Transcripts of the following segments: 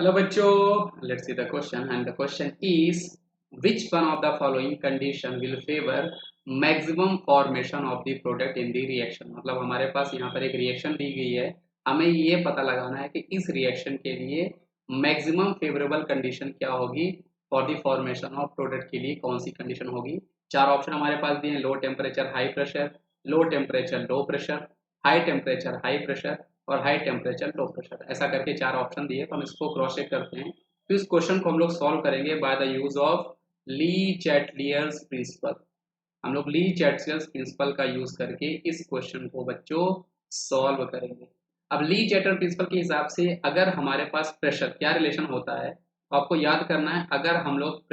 Hello बच्चों, let's see the question and the question is which one of the following condition will favor maximum formation of the product in the reaction। मतलब हमारे पास यहाँ पर एक reaction दी गई है, हमें ये पता लगाना है कि इस रिएक्शन के लिए मैक्सिमम फेवरेबल कंडीशन क्या होगी for the formation of product के लिए कौन सी कंडीशन होगी। चार ऑप्शन हमारे पास दिए हैं, low temperature high pressure, low temperature low pressure, high temperature high pressure और हाई टेम्परेचर लो प्रेशर, ऐसा करके चार ऑप्शन दिए। तो हम इसको क्रॉस चेक करते हैं। तो इस क्वेश्चन को हम लोग सॉल्व करेंगे by the use of Le Chatelier's principle. हम लोग ली चैटलियर्स प्रिंसिपल का यूज करके इस क्वेश्चन को बच्चों सॉल्व करेंगे। अब ली चैटल प्रिंसिपल के हिसाब से अगर हमारे पास प्रेशर क्या रिलेशन होता है तो आपको याद करना है। अगर हम लोग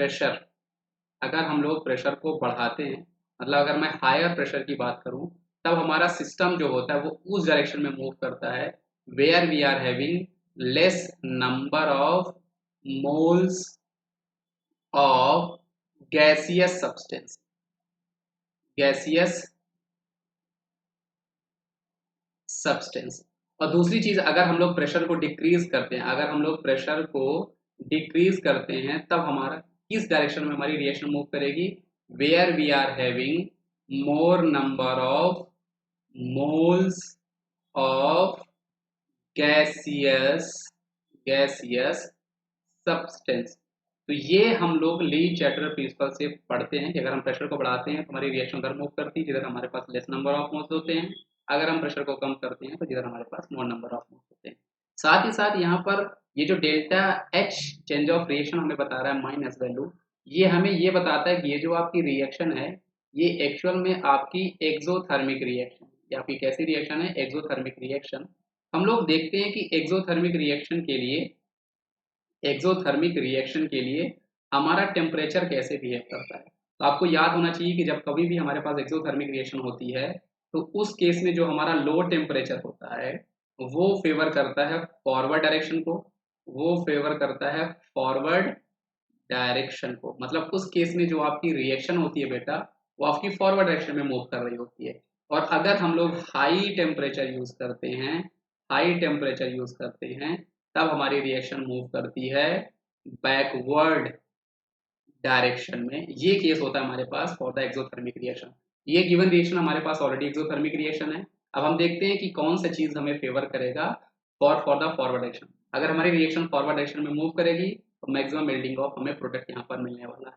प्रेशर को बढ़ाते हैं, मतलब अगर मैं हायर प्रेशर की बात करूं, तब हमारा सिस्टम जो होता है वो उस डायरेक्शन में मूव करता है where we are having less number of moles of gaseous substance, gaseous substance. और दूसरी चीज, अगर हम लोग प्रेशर को डिक्रीज करते हैं, अगर हम लोग प्रेशर को डिक्रीज करते हैं तब हमारा किस डायरेक्शन में हमारी रिएक्शन मूव करेगी, where we are having more number of moles of gaseous gaseous substance. तो ये हम लोग ली चैटलर प्रिंसिपल से पढ़ते हैं कि अगर हम प्रेशर को बढ़ाते हैं तो हमारी रिएक्शन उधर मूव करती है जिधर हमारे पास लेस नंबर ऑफ मोल्स होते हैं, अगर हम प्रेशर को कम करते हैं तो जिधर हमारे पास मोर नंबर ऑफ मोल्स होते हैं। साथ ही साथ यहाँ पर ये जो delta H change of reaction हमें बता रहा है माइनस वैल्यू, ये हमें ये बताता है कि ये जो आपकी रिएक्शन है ये एक्चुअल में आपकी एक्सोथर्मिक रिएक्शन, ये आपकी कैसी रिएक्शन है, एक्सोथर्मिक रिएक्शन। हम लोग देखते हैं कि एक्सोथर्मिक रिएक्शन के लिए हमारा टेम्परेचर कैसे बिहेव करता है। तो आपको याद होना चाहिए कि जब कभी भी हमारे पास एक्सोथर्मिक रिएक्शन होती है तो उस केस में जो हमारा लो टेम्परेचर होता है वो फेवर करता है फॉरवर्ड डायरेक्शन को, वो फेवर करता है फॉरवर्ड डायरेक्शन को। मतलब उस केस में जो आपकी रिएक्शन होती है बेटा वो आपकी फॉरवर्ड डायरेक्शन में मूव कर रही होती है। और अगर हम लोग हाई टेम्परेचर यूज करते हैं तब हमारी रिएक्शन मूव करती है बैकवर्ड डायरेक्शन में। ये केस होता है हमारे पास फॉर द एक्सोथर्मिक रिएक्शन। ये गिवन रिएक्शन हमारे पास ऑलरेडी एक्सोथर्मिक रिएक्शन है। अब हम देखते हैं कि कौन सा चीज हमें फेवर करेगा फॉर द फॉरवर्ड डायरेक्शन। अगर हमारी रिएक्शन फॉरवर्ड डायरेक्शन में मूव करेगी तो मैक्सिमम मेल्टिंग ऑफ हमें प्रोडक्ट यहाँ पर मिलने वाला है।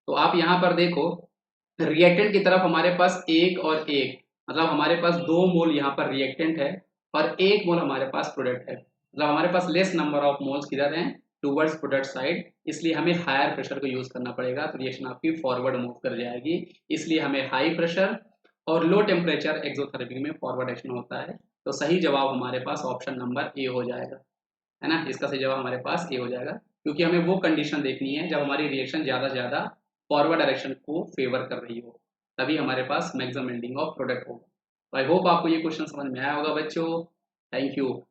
तो आप यहाँ पर देखो, रिएक्टेंट की तरफ हमारे पास एक और एक, मतलब हमारे पास 2 मोल यहाँ पर रिएक्टेंट है और 1 मोल हमारे पास प्रोडक्ट है। मतलब हमारे पास लेस नंबर ऑफ मोल्स किधर हैं, टूवर्ड्स प्रोडक्ट साइड, इसलिए हमें हायर प्रेशर को यूज करना पड़ेगा। तो रिएक्शन आपकी फॉरवर्ड मूव कर जाएगी, इसलिए हमें हाई प्रेशर और लो टेम्परेचर एक्सोथर्मिक में फॉरवर्ड एक्शन होता है। तो सही जवाब हमारे पास ऑप्शन नंबर ए हो जाएगा, है ना। इसका सही जवाब हमारे पास ए हो जाएगा, क्योंकि हमें वो कंडीशन देखनी है जब हमारी रिएक्शन ज़्यादा से ज़्यादा फॉरवर्ड डायरेक्शन को फेवर कर रही हो, तभी हमारे पास मैक्सिमम एंडिंग ऑफ प्रोडक्ट होगा। तो आई होप आपको ये क्वेश्चन समझ में आया होगा बच्चों। Thank you.